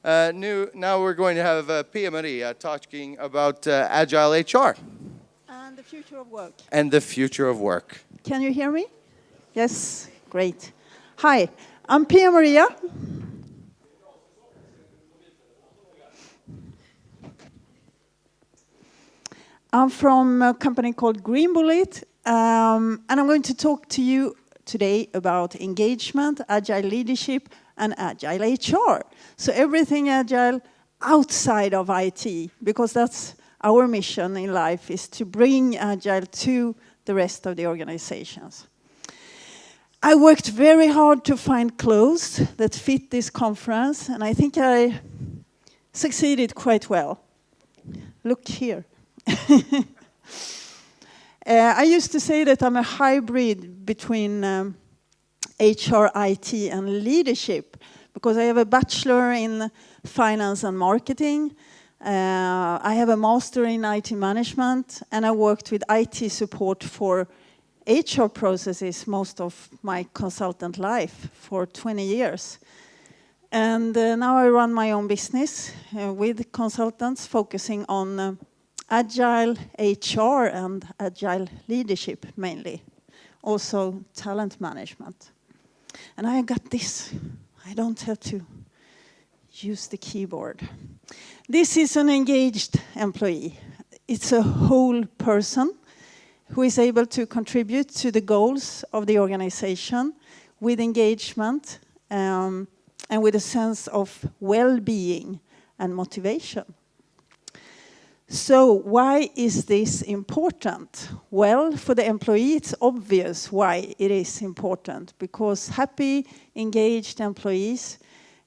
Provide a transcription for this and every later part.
Now we're going to have Pia Maria talking about Agile HR. And the future of work. And the future of work. Can you hear me? Yes, great. Hi, I'm Pia Maria. I'm from a company called Green Bullet, and I'm going to talk to you today about engagement, agile leadership, and agile HR. So everything agile outside of IT, because that's our mission in life, is to bring agile to the rest of the organizations. I worked very hard to find clothes that fit this conference, and I think I succeeded quite well. Look here. I used to say that I'm a hybrid between HR, IT, and leadership, because I have a bachelor in finance and marketing. I have a master in IT management, and I worked with IT support for HR processes most of my consultant life for 20 years. And now I run my own business with consultants focusing on agile HR and agile leadership mainly. Also talent management. And I got this. I don't have to use the keyboard. This is an engaged employee. It's a whole person who is able to contribute to the goals of the organization with engagement and with a sense of well-being and motivation. So why is this important? Well, for the employee, it's obvious why it is important, because happy, engaged employees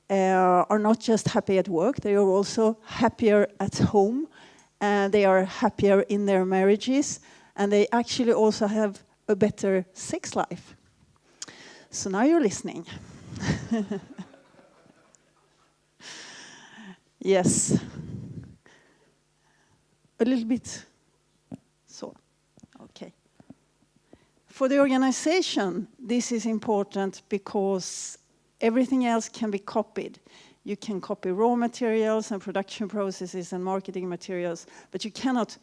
are not just happy at work, they are also happier at home, they are happier in their marriages, and they actually also have a better sex life. So now you're listening. Yes. A little bit. So, okay. For the organization, this is important because everything else can be copied. You can copy raw materials and production processes and marketing materials, but you cannot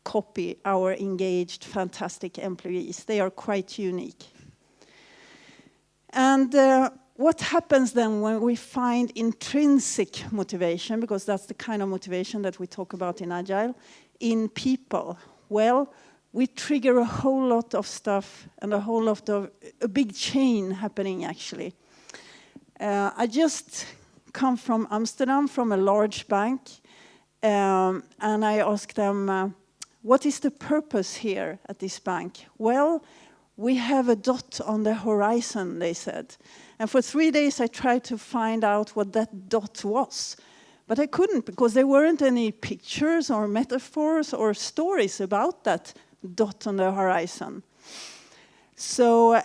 copy our engaged, fantastic employees. They are quite unique. And what happens then when we find intrinsic motivation, because that's the kind of motivation that we talk about in Agile, in people? Well, we trigger a whole lot of stuff and a big chain happening actually. I just come from Amsterdam, from a large bank, and I asked them, what is the purpose here at this bank? Well, we have a dot on the horizon, they said. And for 3 days I tried to find out what that dot was. But I couldn't, because there weren't any pictures or metaphors or stories about that dot on the horizon. So,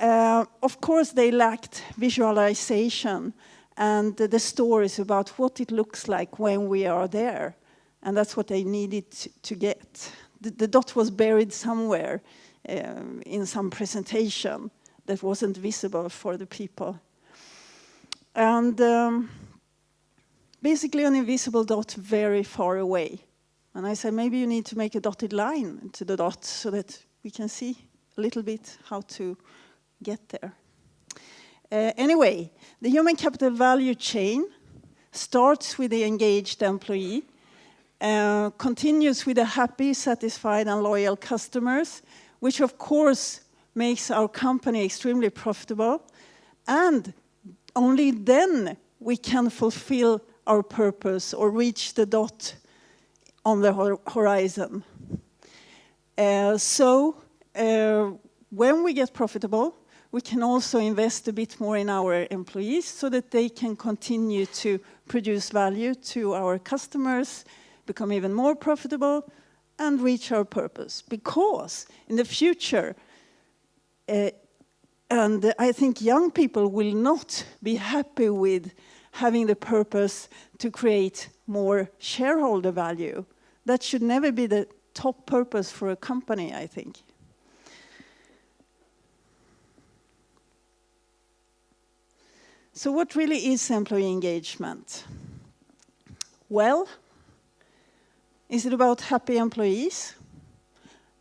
of course, they lacked visualization and the stories about what it looks like when we are there. And that's what they needed to get. The dot was buried somewhere in some presentation that wasn't visible for the people. And basically an invisible dot very far away. And I said, maybe you need to make a dotted line to the dot so that we can see a little bit how to get there. Anyway, the human capital value chain starts with the engaged employee, continues with the happy, satisfied, and loyal customers, which of course makes our company extremely profitable. And only then we can fulfill our purpose or reach the dot on the horizon. When we get profitable, we can also invest a bit more in our employees so that they can continue to produce value to our customers, become even more profitable, and reach our purpose. Because in the future, and I think young people will not be happy with having the purpose to create more shareholder value. That should never be the top purpose for a company, I think. So what really is employee engagement? Well, is it about happy employees?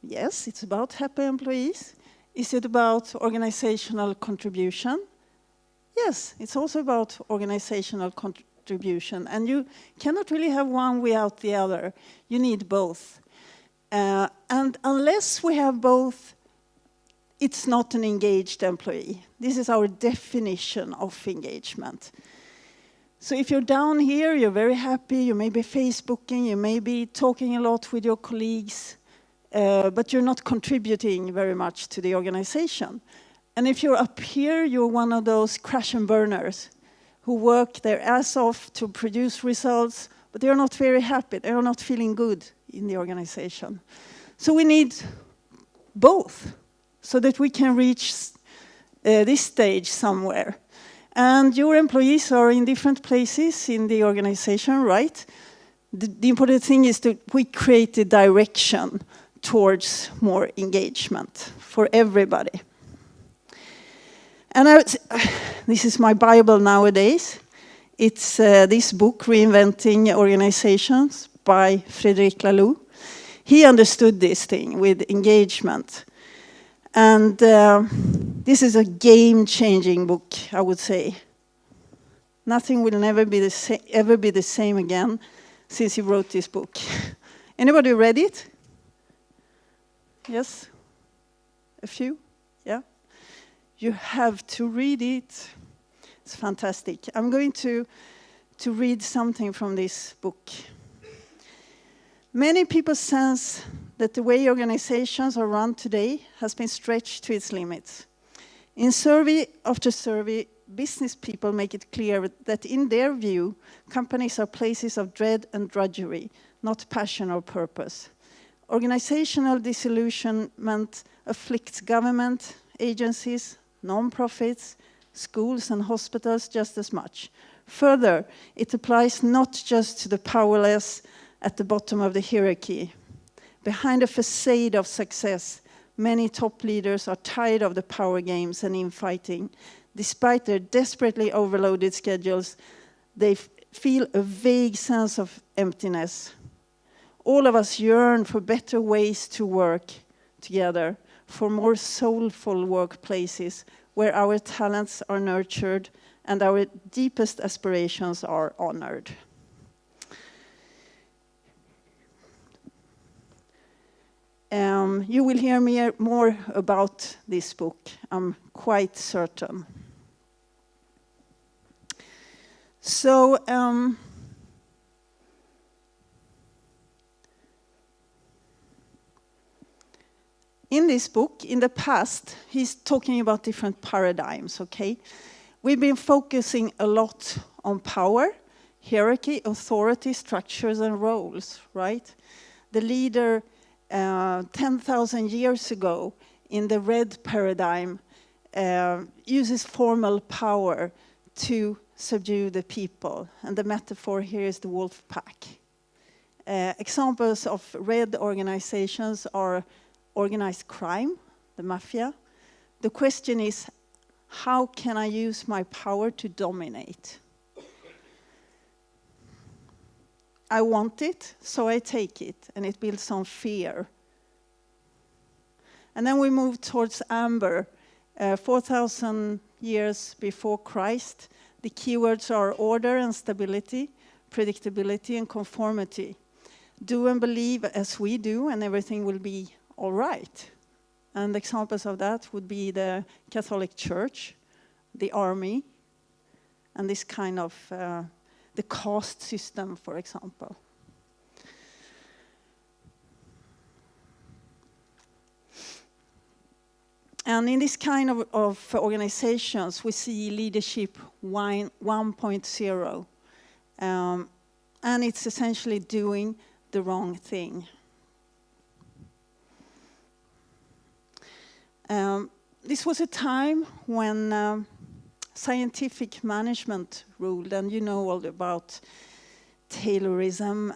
Yes, it's about happy employees. Is it about organizational contribution? Yes, it's also about organizational contribution. And you cannot really have one without the other. You need both. And unless we have both, it's not an engaged employee. This is our definition of engagement. So if you're down here, you're very happy, you may be Facebooking, you may be talking a lot with your colleagues, but you're not contributing very much to the organization. And if you're up here, you're one of those crash and burners who work their ass off to produce results, but they're not very happy, they're not feeling good in the organization. So we need both so that we can reach this stage somewhere. And your employees are in different places in the organization, right? The important thing is that we create a direction towards more engagement for everybody. And this is my Bible nowadays. It's this book, Reinventing Organizations, by Frederic Laloux. He understood this thing with engagement. And this is a game-changing book, I would say. Nothing will ever be the same again since he wrote this book. Anybody read it? Yes? A few? Yeah? You have to read it. It's fantastic. I'm going to read something from this book. Many people sense that the way organizations are run today has been stretched to its limits. In survey after survey, business people make it clear that in their view, companies are places of dread and drudgery, not passion or purpose. Organizational disillusionment afflicts government, agencies, non-profits, schools and hospitals just as much. Further, it applies not just to the powerless at the bottom of the hierarchy. Behind a facade of success, many top leaders are tired of the power games and infighting. Despite their desperately overloaded schedules, they feel a vague sense of emptiness. All of us yearn for better ways to work together, for more soulful workplaces where our talents are nurtured and our deepest aspirations are honored. You will hear more about this book, I'm quite certain. So, in this book, in the past, he's talking about different paradigms, okay? We've been focusing a lot on power, hierarchy, authority, structures, and roles, right? The leader 10,000 years ago in the red paradigm uses formal power to subdue the people. And the metaphor here is the wolf pack. Examples of red organizations are organized crime, the mafia. The question is, how can I use my power to dominate? I want it, so I take it, and it builds on fear. And then we move towards amber, 4,000 years before Christ. The keywords are order and stability, predictability and conformity. Do and believe as we do, and everything will be all right. And examples of that would be the Catholic Church, the army, and this kind of the caste system, for example. And in this kind of organizations, we see leadership 1.0. And it's essentially doing the wrong thing. This was a time when scientific management ruled, and you know all about Taylorism,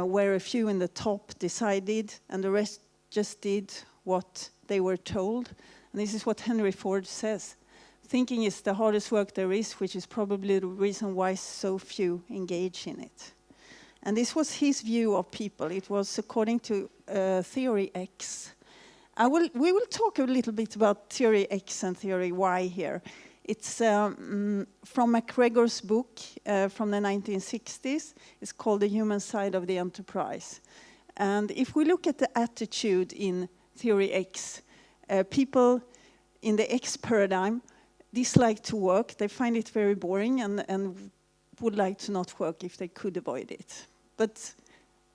where a few in the top decided and the rest just did what they were told. And this is what Henry Ford says. Thinking is the hardest work there is, which is probably the reason why so few engage in it. And this was his view of people. It was according to Theory X. We will talk a little bit about Theory X and Theory Y here. It's from McGregor's book from the 1960s. It's called The Human Side of the Enterprise. And if we look at the attitude in Theory X, people in the X paradigm dislike to work. They find it very boring and would like to not work if they could avoid it. But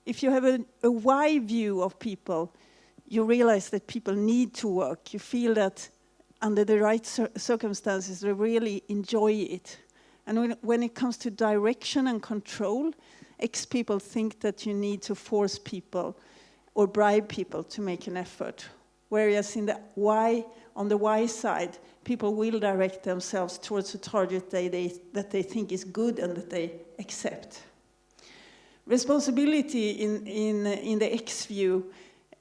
if you have a Y view of people, you realize that people need to work. You feel that under the right circumstances, they really enjoy it. And when it comes to direction and control, X people think that you need to force people or bribe people to make an effort. Whereas in the Y, on the Y side, people will direct themselves towards a target that they think is good and that they accept. Responsibility in the X view,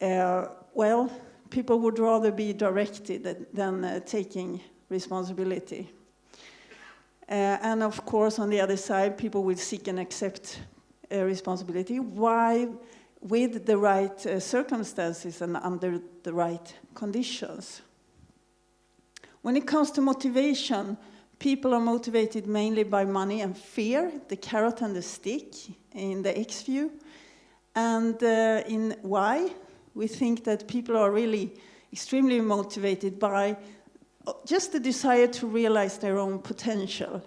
well, people would rather be directed than taking responsibility. And of course, on the other side, people will seek and accept responsibility. Why? With the right circumstances and under the right conditions. When it comes to motivation, people are motivated mainly by money and fear, the carrot and the stick in the X view. And in Y, we think that people are really extremely motivated by just the desire to realize their own potential.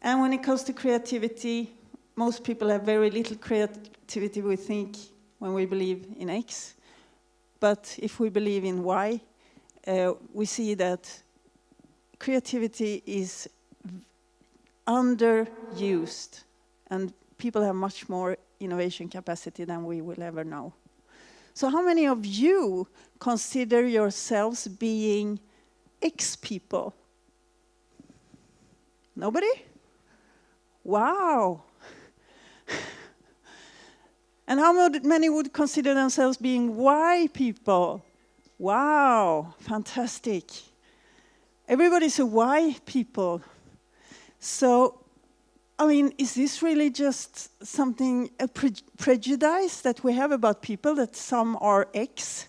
And when it comes to creativity, most people have very little creativity, we think, when we believe in X. But if we believe in Y, we see that creativity is underused, and people have much more innovation capacity than we will ever know. So how many of you consider yourselves being X people? Nobody? Wow. And how many would consider themselves being Y people? Wow, fantastic. Everybody's a Y people. So, I mean, is this really just something, a prejudice that we have about people, that some are X?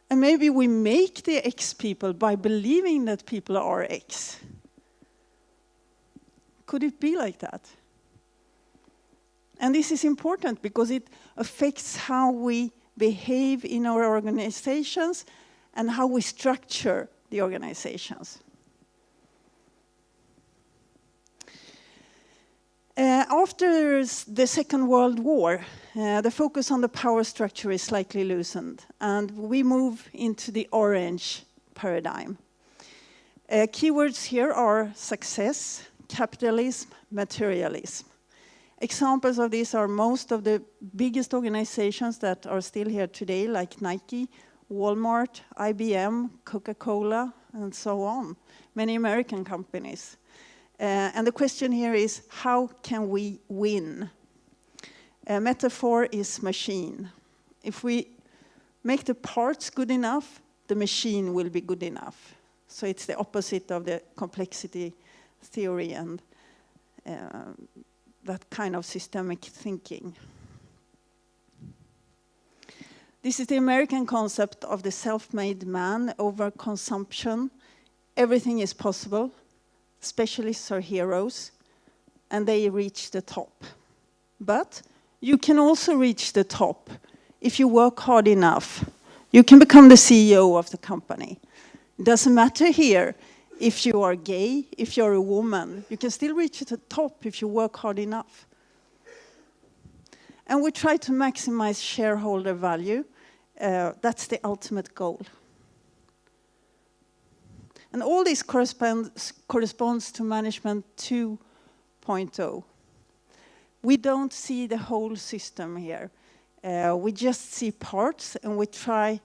And maybe we make the X people by believing that people are X. Could it be like that? And this is important because it affects how we behave in our organizations and how we structure the organizations. After the Second World War, the focus on the power structure is slightly loosened, and we move into the orange paradigm. Keywords here are success, capitalism, materialism. Examples of these are most of the biggest organizations that are still here today, like Nike, Walmart, IBM, Coca-Cola, and so on. Many American companies. And the question here is, how can we win? A metaphor is machine. If we make the parts good enough, the machine will be good enough. So it's the opposite of the complexity theory and that kind of systemic thinking. This is the American concept of the self-made man over consumption. Everything is possible. Specialists are heroes, and they reach the top. But you can also reach the top if you work hard enough. You can become the CEO of the company. It doesn't matter here if you are gay, if you're a woman. You can still reach the top if you work hard enough. And we try to maximize shareholder value. That's the ultimate goal. And all this corresponds to Management 2.0. We don't see the whole system here. We just see parts, and we try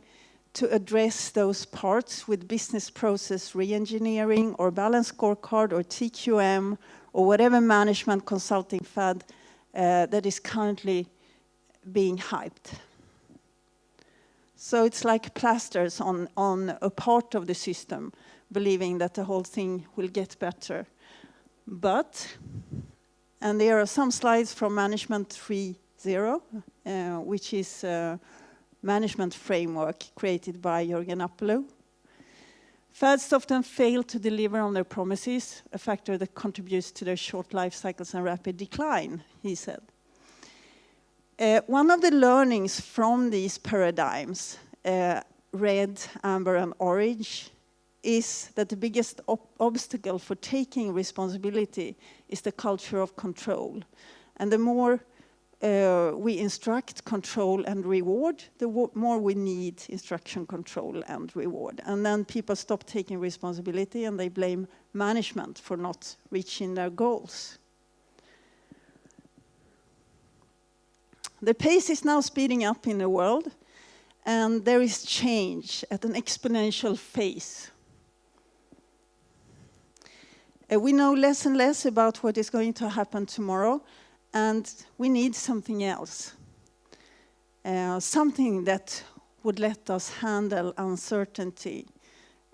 to address those parts with business process re-engineering or balance scorecard or TQM or whatever management consulting fad that is currently being hyped. So it's like plasters on a part of the system, believing that the whole thing will get better. But And there are some slides from Management 3.0, which is a management framework created by Jürgen Appelou. Fads often fail to deliver on their promises, a factor that contributes to their short life cycles and rapid decline, he said. One of the learnings from these paradigms, red, amber, and orange, is that the biggest obstacle for taking responsibility is the culture of control. And the more we instruct, control, and reward, the more we need instruction, control, and reward. And then people stop taking responsibility and they blame management for not reaching their goals. The pace is now speeding up in the world, and there is change at an exponential pace. We know less and less about what is going to happen tomorrow, and we need something else. Something that would let us handle uncertainty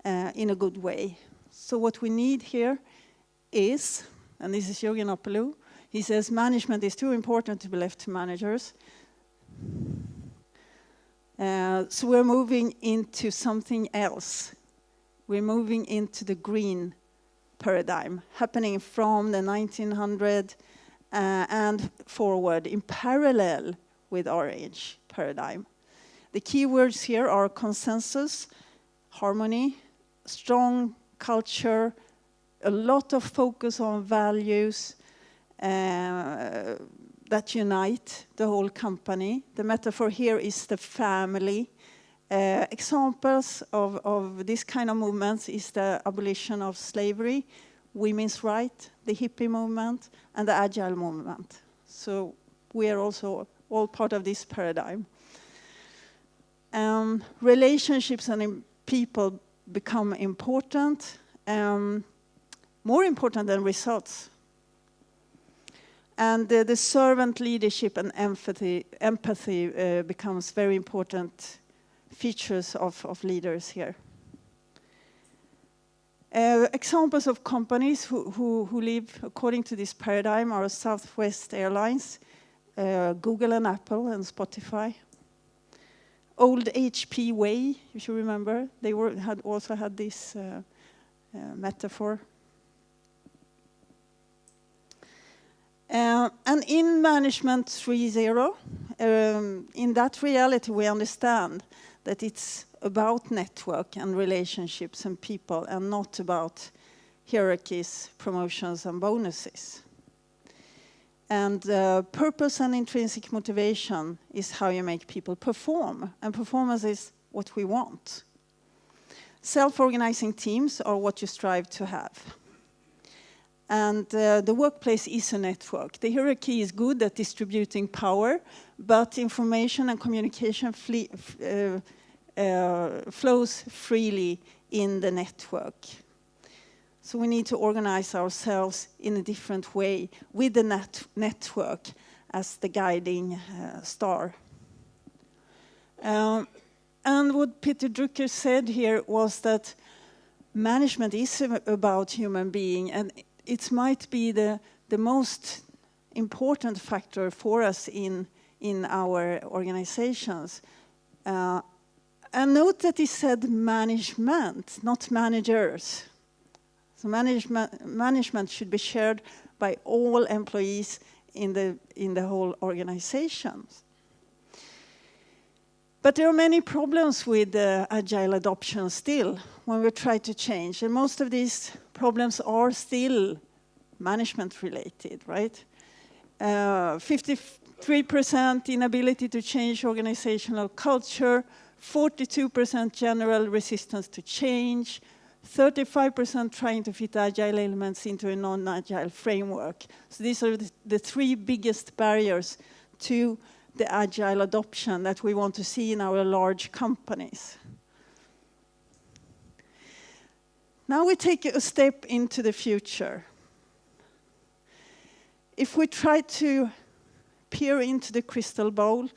in a good way. So what we need here is, and this is Jürgen Appelou, he says management is too important to be left to managers. So we're moving into something else. We're moving into the green paradigm, happening from the 1900s and forward in parallel with orange paradigm. The key words here are consensus, harmony, strong culture, a lot of focus on values that unite the whole company. The metaphor here is the family. Examples of this kind of movements is the abolition of slavery, women's rights, the hippie movement, and the Agile movement. So we are also all part of this paradigm. Relationships and people become important, more important than results. And the servant leadership and empathy becomes very important features of leaders here. Examples of companies who live according to this paradigm are Southwest Airlines, Google and Apple and Spotify. Old HP Way, you should remember, they also had this metaphor. And in Management 3.0, in that reality we understand that it's about network and relationships and people and not about hierarchies, promotions and bonuses. And purpose and intrinsic motivation is how you make people perform, and performance is what we want. Self-organizing teams are what you strive to have. And the workplace is a network. The hierarchy is good at distributing power, but information and communication flows freely in the network. So we need to organize ourselves in a different way with the network as the guiding star. And what Peter Drucker said here was that management is about human being, and it might be the most important factor for us in our organizations. And note that he said management, not managers. So management should be shared by all employees in the whole organization. But there are many problems with Agile adoption still when we try to change. And most of these problems are still management related, right? 53% inability to change organizational culture, 42% general resistance to change, 35% trying to fit Agile elements into a non-Agile framework. So these are the three biggest barriers to the Agile adoption that we want to see in our large companies. Now we take a step into the future. If we try to peer into the crystal ball,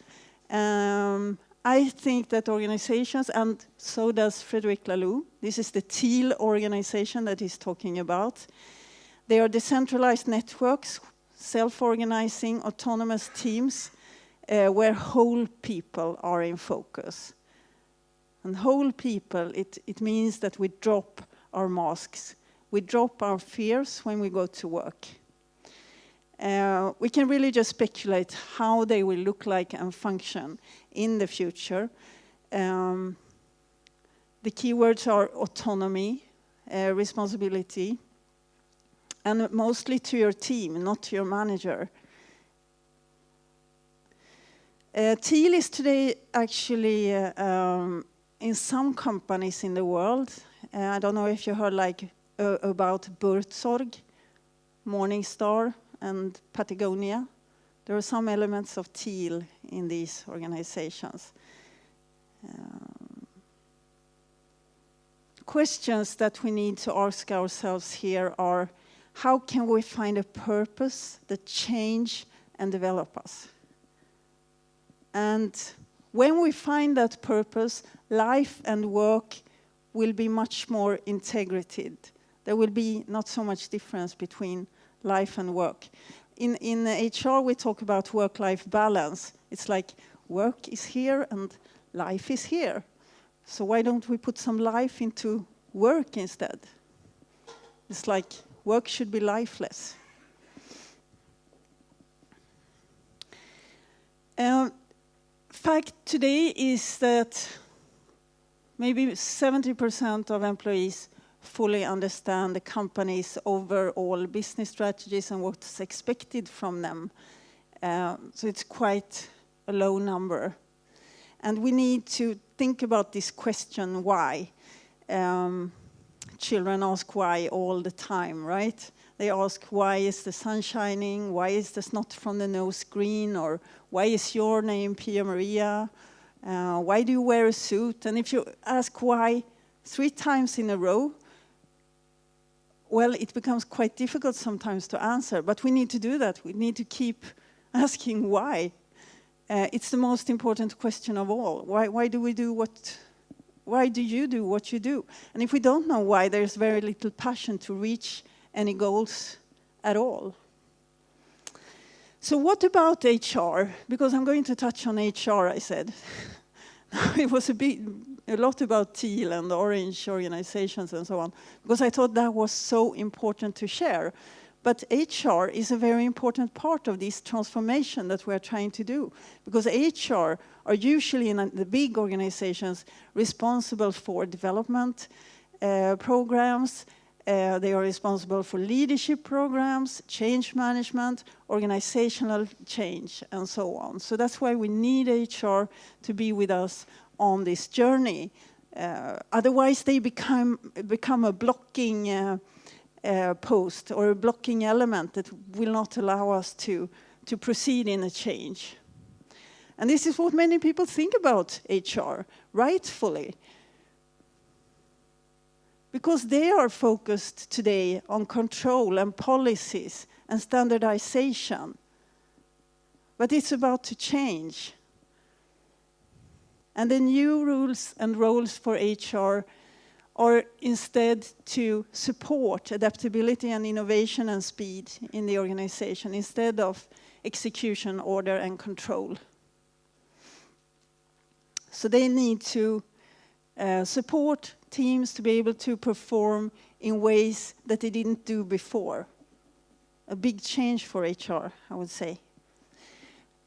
I think that organizations, and so does Frederic Laloux, this is the teal organization that he's talking about, they are decentralized networks, self-organizing, autonomous teams where whole people are in focus. And whole people, it means that we drop our masks. We drop our fears when we go to work. We can really just speculate how they will look like and function in the future. The keywords are autonomy, responsibility, and mostly to your team, not to your manager. Teal is today actually in some companies in the world. I don't know if you heard about Buurtzorg, Morningstar, and Patagonia. There are some elements of teal in these organizations. Questions that we need to ask ourselves here are, how can we find a purpose that change and develop us? And when we find that purpose, life and work will be much more integrated. There will be not so much difference between life and work. In HR, we talk about work-life balance. It's like work is here and life is here. So why don't we put some life into work instead? It's like work should be lifeless. Fact today is that maybe 70% of employees fully understand the company's overall business strategies and what's expected from them. So it's quite a low number. And we need to think about this question, why? Children ask why all the time, right? They ask, why is the sun shining? Why is the snot from the nose green? Or why is your name Pia Maria? Why do you wear a suit? And if you ask why 3 times in a row, well, it becomes quite difficult sometimes to answer, but we need to do that. We need to keep asking why. It's the most important question of all. Why do you do what you do? And if we don't know why, there's very little passion to reach any goals at all. So what about HR? Because I'm going to touch on HR, I said. It was a lot about teal and orange organizations and so on, because I thought that was so important to share. But HR is a very important part of this transformation that we're trying to do, because HR are usually in the big organizations responsible for development programs. They are responsible for leadership programs, change management, organizational change, and so on. So that's why we need HR to be with us on this journey. Otherwise, they become a blocking post or a blocking element that will not allow us to proceed in a change. And this is what many people think about HR, rightfully. Because they are focused today on control and policies and standardization. But it's about to change. And the new rules and roles for HR are instead to support adaptability and innovation and speed in the organization instead of execution, order, and control. So they need to support teams to be able to perform in ways that they didn't do before. A big change for HR, I would say.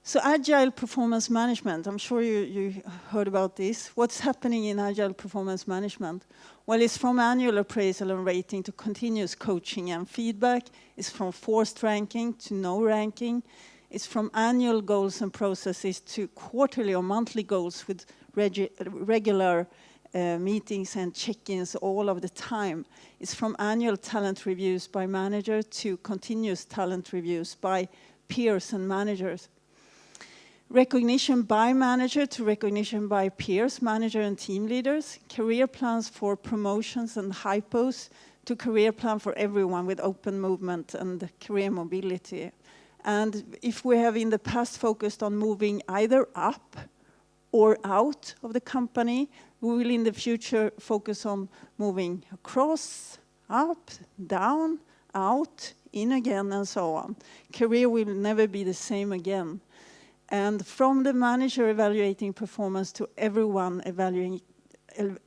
So Agile performance management, I'm sure you heard about this. What's happening in Agile performance management? Well, it's from annual appraisal and rating to continuous coaching and feedback. It's from forced ranking to no ranking. It's from annual goals and processes to quarterly or monthly goals with regular meetings and check-ins all of the time. It's from annual talent reviews by manager to continuous talent reviews by peers and managers. Recognition by manager to recognition by peers, manager and team leaders. Career plans for promotions and hypos to career plan for everyone with open movement and career mobility. And if we have in the past focused on moving either up or out of the company, we will in the future focus on moving across, up, down, out, in again, and so on. Career will never be the same again. And from the manager evaluating performance to everyone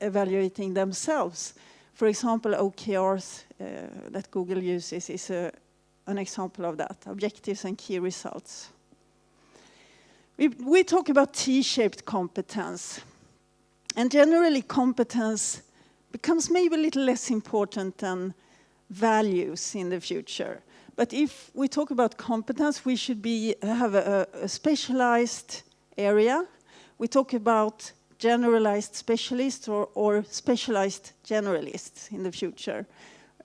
evaluating themselves. For example, OKRs that Google uses is an example of that, objectives and key results. We talk about T-shaped competence. And generally, competence becomes maybe a little less important than values in the future. But if we talk about competence, we should have a specialized area. We talk about generalized specialists or specialized generalists in the future.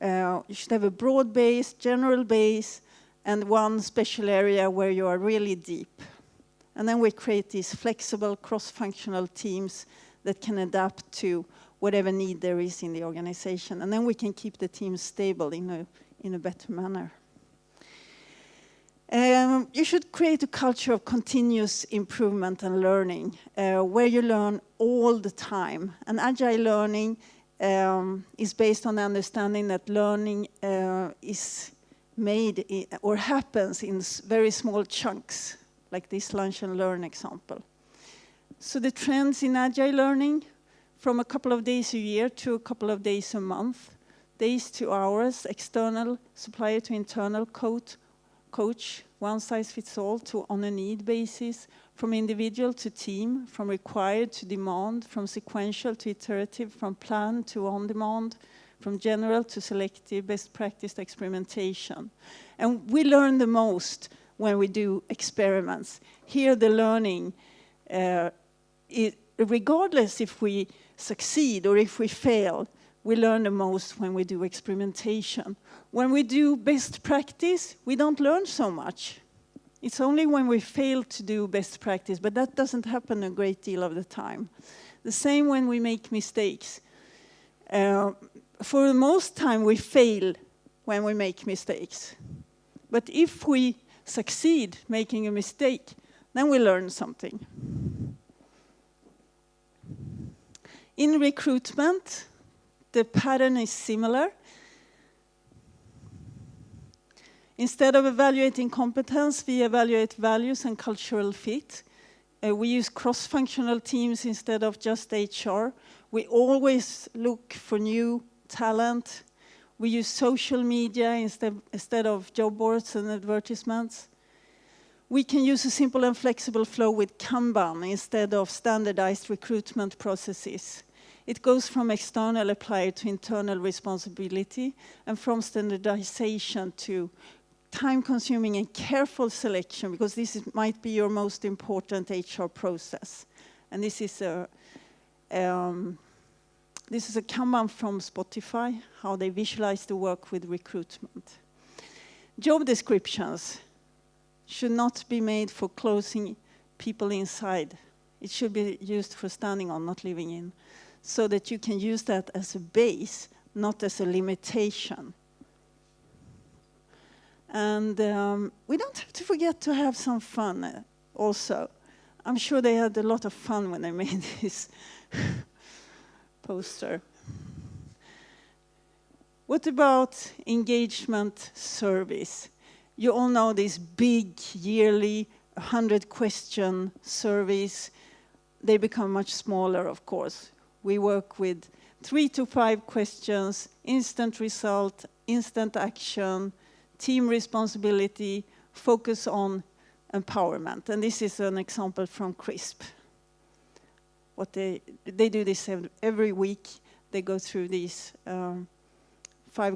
You should have a broad base, general base, and one special area where you are really deep. And then we create these flexible cross-functional teams that can adapt to whatever need there is in the organization. And then we can keep the team stable in a better manner. You should create a culture of continuous improvement and learning, where you learn all the time. And Agile learning is based on the understanding that learning is made or happens in very small chunks, like this lunch and learn example. So the trends in Agile learning, from a couple of days a year to a couple of days a month, days to hours, external supplier to internal coach, one size fits all to on a need basis, from individual to team, from required to demand, from sequential to iterative, from planned to on demand, from general to selective, best practice experimentation. And we learn the most when we do experiments. Here the learning, regardless if we succeed or if we fail, we learn the most when we do experimentation. When we do best practice, we don't learn so much. It's only when we fail to do best practice, but that doesn't happen a great deal of the time. The same when we make mistakes. For the most time, we fail when we make mistakes. But if we succeed making a mistake, then we learn something. In recruitment, the pattern is similar. Instead of evaluating competence, we evaluate values and cultural fit. We use cross-functional teams instead of just HR. We always look for new talent. We use social media instead of job boards and advertisements. We can use a simple and flexible flow with Kanban instead of standardized recruitment processes. It goes from external applied to internal responsibility and from standardization to time-consuming and careful selection, because might be your most important HR process. And this is a Kanban from Spotify, how they visualize the work with recruitment. Job descriptions should not be made for closing people inside. It should be used for standing on, not living in, so that you can use that as a base, not as a limitation. And we don't have to forget to have some fun also. I'm sure they had a lot of fun when they made this poster. What about engagement surveys? You all know these big yearly 100-question surveys. They become much smaller, of course. We work with 3 to 5 questions, instant result, instant action, team responsibility, focus on empowerment. And this is an example from CRISP. They do this every week. They go through these 5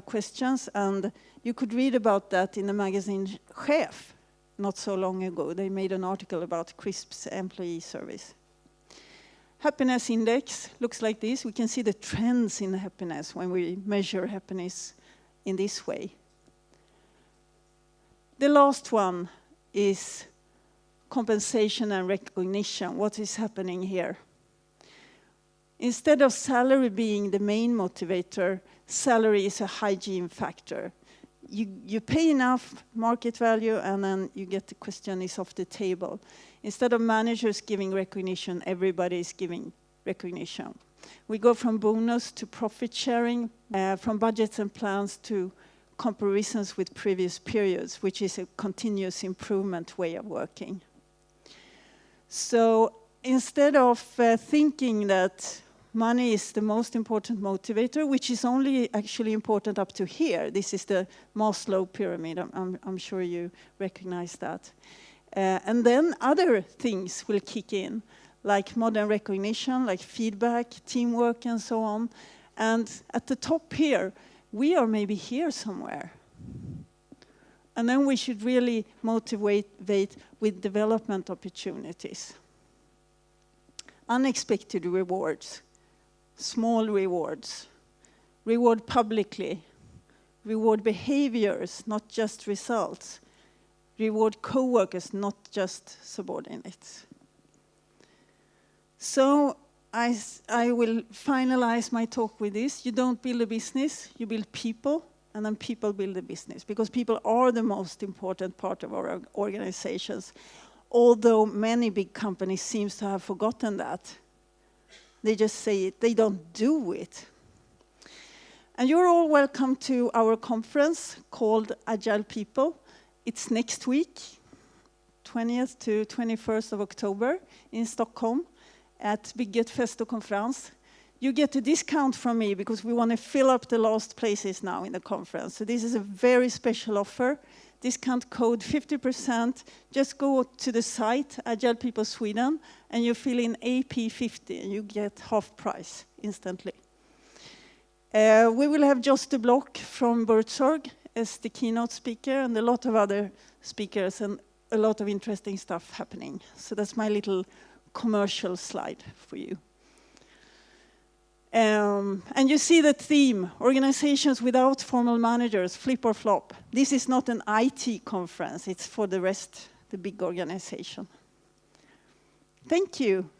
questions, and you could read about that in the magazine Chef not so long ago. They made an article about CRISP's employee surveys. Happiness index looks like this. We can see the trends in happiness when we measure happiness in this way. The last one is compensation and recognition. What is happening here? Instead of salary being the main motivator, salary is a hygiene factor. You pay enough market value, and then you get the question is off the table. Instead of managers giving recognition, everybody is giving recognition. We go from bonus to profit sharing, from budgets and plans to comparisons with previous periods, which is a continuous improvement way of working. So instead of thinking that money is the most important motivator, which is only actually important up to here. This is the Maslow pyramid. I'm sure you recognize that. And then other things will kick in, like modern recognition, like feedback, teamwork, and so on. And at the top here, we are maybe here somewhere. And then we should really motivate with development opportunities. Unexpected rewards. Small rewards, reward publicly, reward behaviors, not just results, reward co-workers, not just subordinates. So I will finalize my talk with this. You don't build a business, you build people, and then people build a business, because people are the most important part of our organizations, although many big companies seem to have forgotten that. They just say it, they don't do it. And you're all welcome to our conference called Agile People. It's next week, 20th to 21st of October in Stockholm at Bygget Festo Conference. You get a discount from me because we want to fill up the last places now in the conference. So this is a very special offer. Discount code 50%. Just go to the site, Agile People Sweden, and you fill in AP50 and you get half price instantly. We will have Joste Block from Buurtzorg as the keynote speaker, and a lot of other speakers and a lot of interesting stuff happening. So that's my little commercial slide for you. And you see the theme, organizations without formal managers, flip or flop. This is not an IT conference, it's for the rest, the big organization. Thank you.